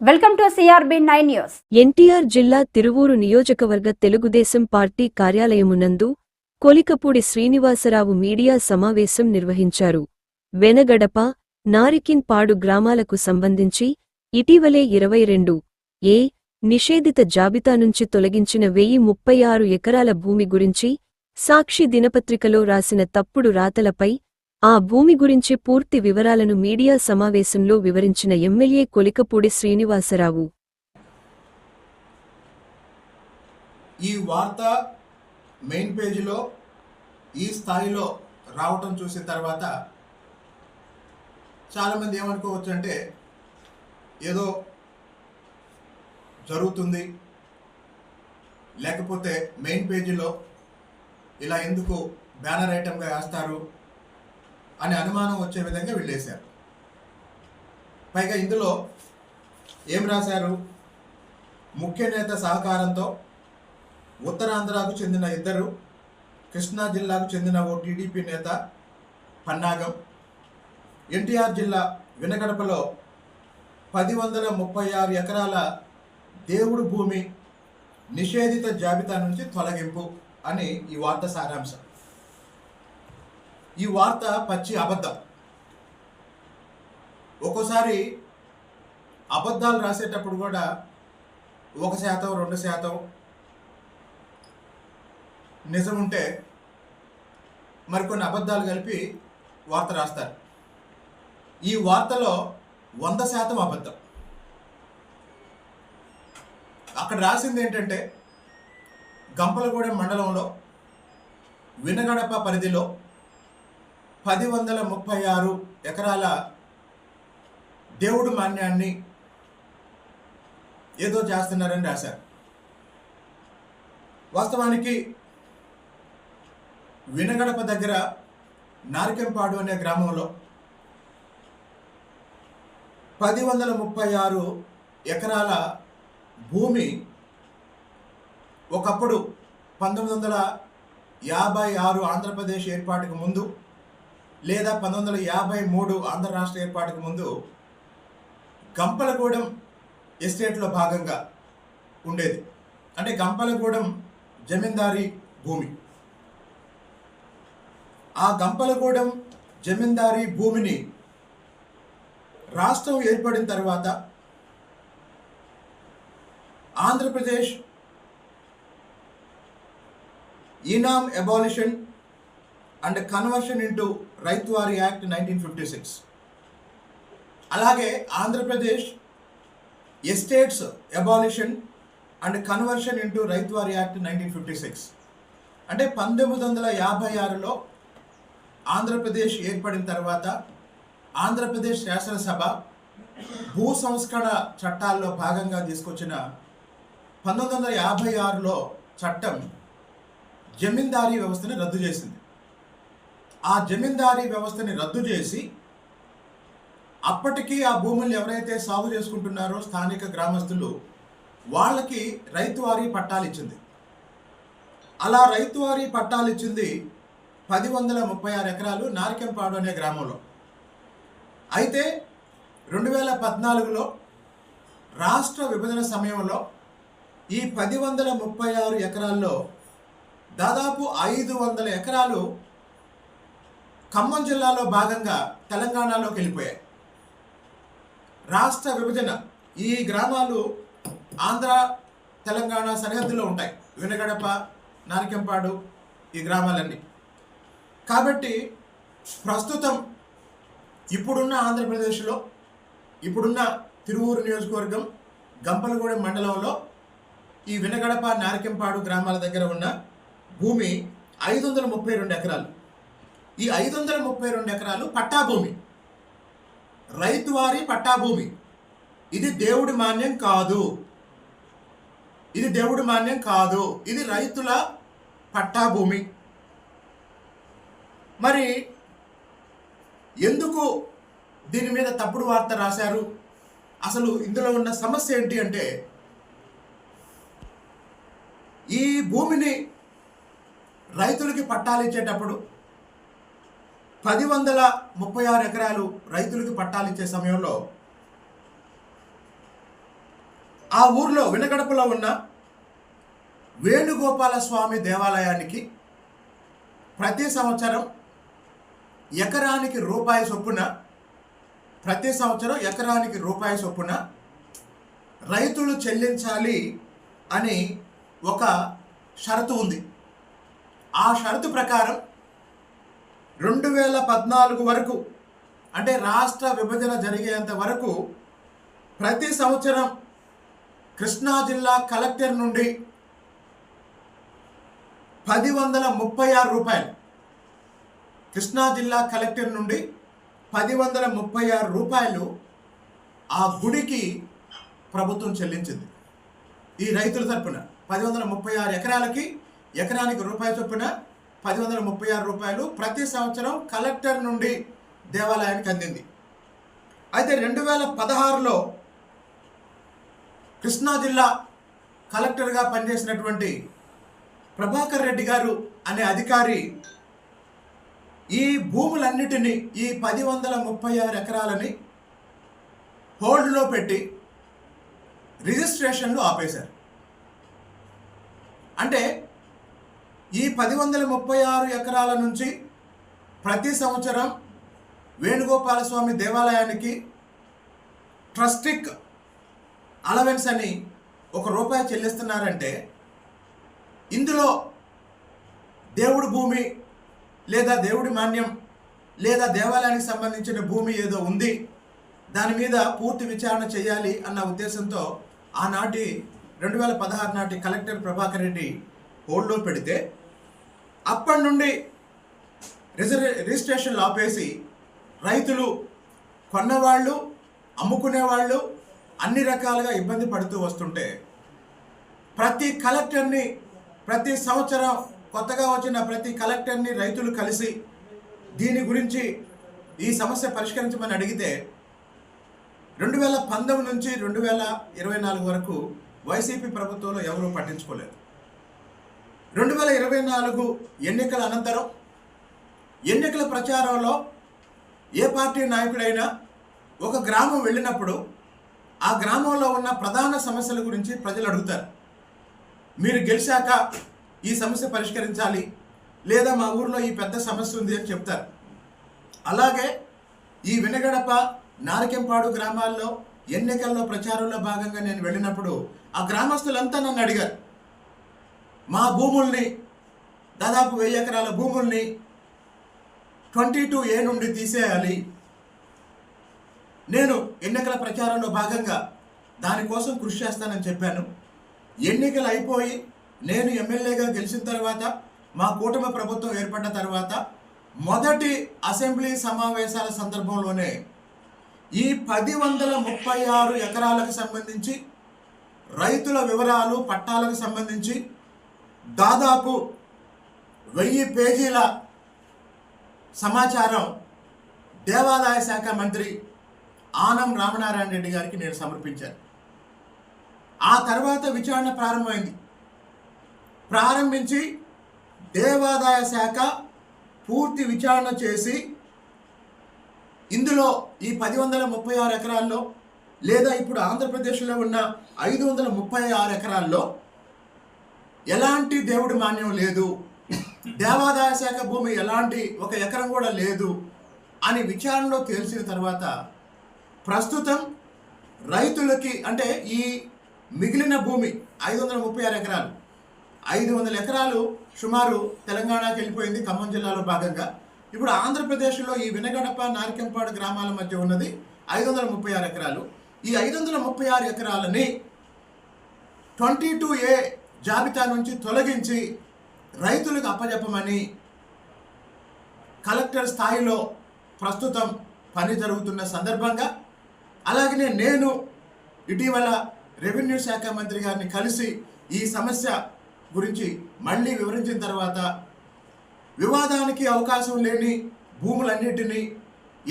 Welcome to CRB 9 news. NTR జిల్లా తిరువూరు నియోజకవర్గ Telugu Desam party కార్యాలయమునందు Kolikapudi Srinivasarao media సమావేశం నిర్వహించారు. వెనగడప, నారికిన్పాడు గ్రామాలకు సంబంధించి ఇటీవలే 22 నిషేధిత జాబితా నుంచి తొలగించిన 1036 ఎకరాల భూమి గురించి సాక్షి దినపత్రికలో రాసిన తప్పుడు రాతలపై ఆ భూమి గురించి పూర్తి వివరాలను మీడియా సమావేశంలో వివరించిన ఎమ్మెల్యే కొలికపూడి శ్రీనివాసరావు. ఈ వార్త మెయిన్ పేజీలో ఈ స్థాయిలో రావటం చూసిన తర్వాత చాలామంది ఏమనుకోవచ్చు అంటే ఏదో జరుగుతుంది, లేకపోతే మెయిన్ పేజీలో ఇలా ఎందుకు బ్యానర్ ఐటమ్గా వేస్తారు అనే అనుమానం వచ్చే విధంగా వెళ్ళేశారు. పైగా ఇందులో ఏం రాశారు? ముఖ్య నేత సహకారంతో ఉత్తరాంధ్రకు చెందిన 2, కృష్ణా జిల్లాకు చెందిన ఓ టీడీపీ నేత పన్నాగం, ఎన్టీఆర్ జిల్లా వినగడపలో 1036 ఎకరాల దేవుడు భూమి నిషేధిత జాబితా నుంచి తొలగింపు అని ఈ వార్త సారాంశం. ఈ వార్త పచ్చి అబద్ధం. ఒక్కోసారి అబద్ధాలు రాసేటప్పుడు కూడా 1%, 2% నిజం ఉంటే మరికొన్ని అబద్ధాలు కలిపి వార్త రాస్తారు. ఈ వార్తలో 100% అబద్ధం. అక్కడ రాసింది ఏంటంటే గంపలగూడెం మండలంలో వినగడప పరిధిలో 1036 ఎకరాల దేవుడు మాన్యాన్ని ఏదో చేస్తున్నారని రాశారు. వాస్తవానికి వినగడప దగ్గర నారికెంపాడు అనే గ్రామంలో 1036 ఎకరాల భూమి ఒకప్పుడు 1956 ఆంధ్రప్రదేశ్ ఏర్పాటుకు ముందు లేదా 1953 ఆంధ్ర రాష్ట్ర ఏర్పాటుకు ముందు గంపలగూడెం ఎస్టేట్లో భాగంగా ఉండేది. అంటే గంపలగూడెం జమీందారీ భూమి. ఆ గంపలగూడెం జమీందారీ భూమిని రాష్ట్రం ఏర్పడిన తర్వాత Andhra Pradesh ఈనామ్ abolition and conversion into ryotwari act 1956, అలాగే Andhra Pradesh estates abolition and conversion into ryotwari act 1956. అంటే 1956లో ఆంధ్రప్రదేశ్ ఏర్పడిన తర్వాత ఆంధ్రప్రదేశ్ శాసనసభ భూ సంస్కరణ చట్టాల్లో భాగంగా తీసుకొచ్చిన 1956లో చట్టం జమీందారీ వ్యవస్థని రద్దు చేసింది. ఆ జమీందారీ వ్యవస్థని రద్దు చేసి అప్పటికీ ఆ భూములు ఎవరైతే సాగు చేసుకుంటున్నారో స్థానిక గ్రామస్తులు వాళ్ళకి రైతువారీ పట్టాలు ఇచ్చింది. అలా రైతువారీ పట్టాలు ఇచ్చింది 1036 ఎకరాలు నారికెంపాడు అనే గ్రామంలో. అయితే 2014లో రాష్ట్ర విభజన సమయంలో ఈ 1036 ఎకరాల్లో దాదాపు 500 ఎకరాలు ఖమ్మం జిల్లాలో భాగంగా తెలంగాణలోకి వెళ్ళిపోయాయి. రాష్ట్ర విభజన ఈ గ్రామాలు ఆంధ్ర తెలంగాణ సరిహద్దులో ఉంటాయి. వినగడప, నారికెంపాడు ఈ గ్రామాలన్నీ. కాబట్టి ప్రస్తుతం ఇప్పుడున్న ఆంధ్రప్రదేశ్లో ఇప్పుడున్న తిరువూరు నియోజకవర్గం గంపలగూడెం మండలంలో ఈ వినగడప, నారికెంపాడు గ్రామాల దగ్గర ఉన్న భూమి 532 ఎకరాలు. ఈ 532 ఎకరాలు పట్టాభూమి, రైతువారీ పట్టాభూమి. ఇది దేవుడి మాన్యం కాదు, ఇది దేవుడి మాన్యం కాదు, ఇది రైతుల పట్టాభూమి. మరి ఎందుకు దీని మీద తప్పుడు వార్త రాశారు? అసలు ఇందులో ఉన్న సమస్య ఏంటి అంటే ఈ భూమిని రైతులకి పట్టాలు ఇచ్చేటప్పుడు 1036 ఎకరాలు రైతులకి పట్టాలు ఇచ్చే సమయంలో ఆ ఊర్లో వినగడపలో ఉన్న వేణుగోపాల స్వామి దేవాలయానికి ప్రతి సంవత్సరం ఎకరానికి రూపాయి చొప్పున రైతులు చెల్లించాలి అని ఒక షరతు ఉంది. ఆ షరతు ప్రకారం 2014 వరకు, అంటే రాష్ట్ర విభజన జరిగేంత వరకు ప్రతి సంవత్సరం కృష్ణా జిల్లా కలెక్టర్ నుండి 1036 రూపాయలు, కృష్ణా జిల్లా కలెక్టర్ నుండి 1036 రూపాయలు ఆ గుడికి ప్రభుత్వం చెల్లించింది. ఈ రైతుల తరపున 1036 ఎకరాలకి ఎకరానికి రూపాయి చొప్పున 1036 రూపాయలు ప్రతి సంవత్సరం కలెక్టర్ నుండి దేవాలయానికి అందింది. అయితే 2016లో కృష్ణా జిల్లా కలెక్టర్గా పనిచేసినటువంటి ప్రభాకర్ రెడ్డి గారు అనే అధికారి ఈ భూములన్నిటినీ, ఈ 1036 ఎకరాలని హోల్డ్లో పెట్టి రిజిస్ట్రేషన్లు ఆపేశారు. అంటే ఈ 1036 ఎకరాల నుంచి ప్రతి సంవత్సరం వేణుగోపాల స్వామి దేవాలయానికి ట్రస్టిక్ అలవెన్స్ అని ₹1 చెల్లిస్తున్నారంటే ఇందులో దేవుడి భూమి లేదా దేవుడి మాన్యం లేదా దేవాలయానికి సంబంధించిన భూమి ఏదో ఉంది, దాని మీద పూర్తి విచారణ చేయాలి అన్న ఉద్దేశంతో ఆనాటి 2016 నాటి కలెక్టర్ ప్రభాకర్ రెడ్డి హోల్డ్లో పెడితే అప్పటి నుండి రిజిస్ట్రేషన్లు ఆపేసి రైతులు, కొన్నవాళ్ళు, అమ్ముకునేవాళ్ళు అన్ని రకాలుగా ఇబ్బంది పడుతూ వస్తుంటే ప్రతి కలెక్టర్ని, ప్రతి సంవత్సరం కొత్తగా వచ్చిన ప్రతి కలెక్టర్ని రైతులు కలిసి దీని గురించి ఈ సమస్య పరిష్కరించమని అడిగితే 2019 నుంచి 2024 వరకు వైసీపీ ప్రభుత్వంలో ఎవరూ పట్టించుకోలేదు. 2024 ఎన్నికల అనంతరం ఎన్నికల ప్రచారంలో ఏ పార్టీ నాయకుడైనా ఒక గ్రామం వెళ్ళినప్పుడు ఆ గ్రామంలో ఉన్న ప్రధాన సమస్యల గురించి ప్రజలు అడుగుతారు. మీరు గెలిచాక ఈ సమస్య పరిష్కరించాలి, లేదా మా ఊర్లో ఈ పెద్ద సమస్య ఉంది అని చెప్తారు. అలాగే ఈ వినగడప, నారికెంపాడు గ్రామాల్లో ఎన్నికల్లో ప్రచారంలో భాగంగా నేను వెళ్ళినప్పుడు ఆ గ్రామస్తులంతా నన్ను అడిగారు, మా భూముల్ని, దాదాపు 1000 ఎకరాల భూముల్ని 22A నుండి తీసేయాలి. నేను ఎన్నికల ప్రచారంలో భాగంగా దానికోసం కృషి చేస్తానని చెప్పాను. ఎన్నికలు అయిపోయి నేను ఎమ్మెల్యేగా గెలిచిన తర్వాత, మా కూటమి ప్రభుత్వం ఏర్పడిన తర్వాత మొదటి అసెంబ్లీ సమావేశాల సందర్భంలోనే ఈ 1036 ఎకరాలకు సంబంధించి రైతుల వివరాలు, పట్టాలకు సంబంధించి దాదాపు 1000 పేజీల సమాచారం దేవాదాయ శాఖ మంత్రి ఆనం రామనారాయణ రెడ్డి గారికి నేను సమర్పించాను. ఆ తర్వాత విచారణ ప్రారంభించి దేవాదాయ శాఖ పూర్తి విచారణ చేసి ఇందులో ఈ 1036 ఎకరాల్లో లేదా ఇప్పుడు ఆంధ్రప్రదేశ్లో ఉన్న 536 ఎకరాల్లో ఎలాంటి దేవుడి మాన్యం లేదు, దేవాదాయ శాఖ భూమి ఎలాంటి 1 ఎకరం కూడా లేదు అని విచారణలో తేల్చిన తర్వాత ప్రస్తుతం రైతులకి, అంటే ఈ మిగిలిన భూమి 536 ఎకరాలు, 500 ఎకరాలు సుమారు తెలంగాణకి వెళ్ళిపోయింది ఖమ్మం జిల్లాలో భాగంగా. ఇప్పుడు ఆంధ్రప్రదేశ్లో ఈ వినగడప, నారికెంపాడు గ్రామాల మధ్య ఉన్నది 536 ఎకరాలు. ఈ 536 ఎకరాలని 22A జాబితా నుంచి తొలగించి రైతులకు అప్పజెప్పమని కలెక్టర్ స్థాయిలో ప్రస్తుతం పని జరుగుతున్న సందర్భంగా, అలాగనే నేను ఇటీవల రెవెన్యూ శాఖ మంత్రి గారిని కలిసి ఈ సమస్య గురించి మళ్ళీ వివరించిన తర్వాత వివాదానికి అవకాశం లేని భూములన్నిటినీ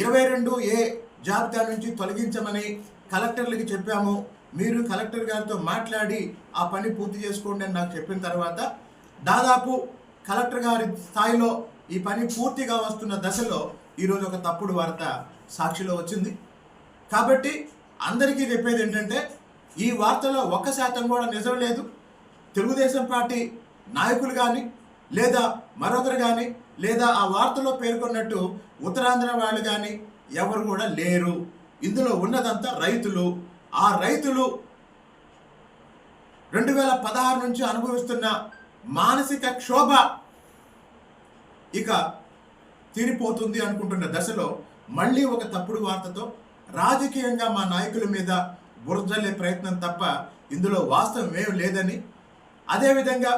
22A జాబితా నుంచి తొలగించమని కలెక్టర్లకి చెప్పాము. మీరు కలెక్టర్ గారితో మాట్లాడి ఆ పని పూర్తి చేసుకోండి అని నాకు చెప్పిన తర్వాత దాదాపు కలెక్టర్ గారి స్థాయిలో ఈ పని పూర్తిగా వస్తున్న దశలో ఈరోజు ఒక తప్పుడు వార్త సాక్షిలో వచ్చింది. కాబట్టి అందరికీ చెప్పేది ఏంటంటే ఈ వార్తలో 1% కూడా నిజం లేదు. తెలుగుదేశం పార్టీ నాయకులు కానీ లేదా మరొకరు కానీ లేదా ఆ వార్తలో పేర్కొన్నట్టు ఉత్తరాంధ్ర వాళ్ళు కానీ ఎవరు కూడా లేరు. ఇందులో ఉన్నదంతా రైతులు. ఆ రైతులు 2016 నుంచి అనుభవిస్తున్న మానసిక క్షోభ ఇక తీరిపోతుంది అనుకుంటున్న దశలో మళ్ళీ ఒక తప్పుడు వార్తతో రాజకీయంగా మా నాయకుల మీద బురజల్లే ప్రయత్నం తప్ప ఇందులో వాస్తవం ఏం లేదని, అదేవిధంగా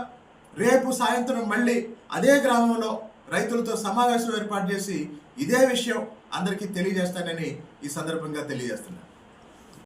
రేపు సాయంత్రం మళ్ళీ అదే గ్రామంలో రైతులతో సమావేశం ఏర్పాటు చేసి ఇదే విషయం అందరికీ తెలియజేస్తానని ఈ సందర్భంగా తెలియజేస్తున్నాను.